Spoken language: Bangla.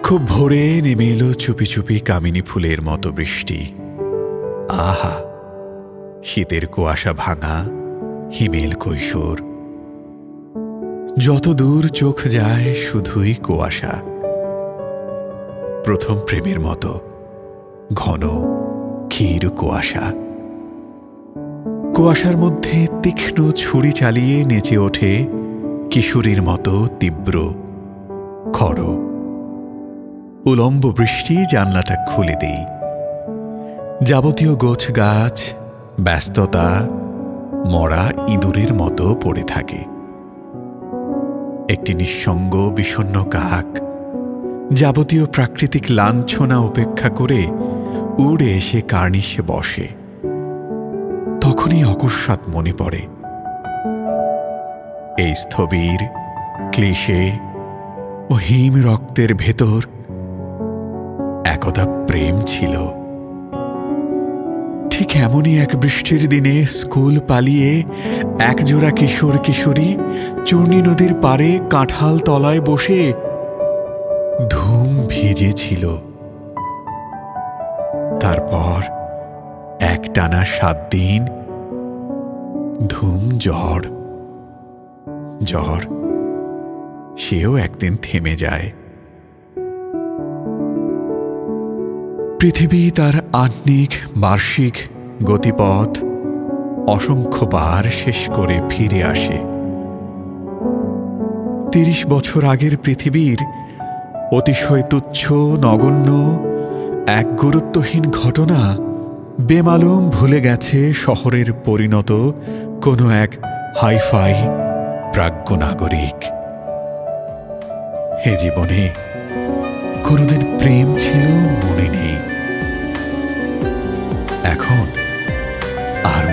খুব ভোরে নেমে এলো চুপি চুপি কামিনী ফুলের মতো বৃষ্টি। আহা, শীতের কুয়াশা ভাঙা হিমেল কৈশোর। যত দূর চোখ যায় শুধুই কুয়াশা। প্রথম প্রেমের মতো ঘন ক্ষীর কুয়াশা। কুয়াশার মধ্যে তীক্ষ্ণ ছুরি চালিয়ে নেচে ওঠে কিশোরীর মতো তীব্র খড়। উলম্ব বৃষ্টি জানলাটা খুলে দেই। যাবতীয় গোছ গাছ ব্যস্ততা মরা ইঁদুরের মতো পড়ে থাকে। একটি নিঃসঙ্গ বিষণ্ণ কাক যাবতীয় প্রাকৃতিক লাঞ্ছনা উপেক্ষা করে উড়ে এসে কার্নিশে বসে। তখনই অকস্মাৎ মনে পড়ে এই স্থবির ক্লিশে ও হিম রক্তের ভেতর একদা প্রেম ছিল। ঠিক এমনই এক বৃষ্টির দিনে স্কুল পালিয়ে একজোড়া কিশোর কিশোরী চূর্ণী নদীর পাড়ে কাঁঠাল তলায় বসে ধুম ভিজেছিল। তারপর একটানা 7 দিন ধুম ঝড়। ঝড় সেও একদিন থেমে যায়। পৃথিবী তার আহ্নিক বার্ষিক গতিপথ অসংখ্যবার শেষ করে ফিরে আসে। 30 বছর আগের পৃথিবীর অতিশয় তুচ্ছ নগণ্য এক গুরুত্বহীন ঘটনা বেমালুম ভুলে গেছে শহরের পরিণত কোনো এক হাইফাই প্রাজ্ঞ নাগরিক। হে জীবনে কোনোদিন প্রেম ছিল মনে নেই, এখন আর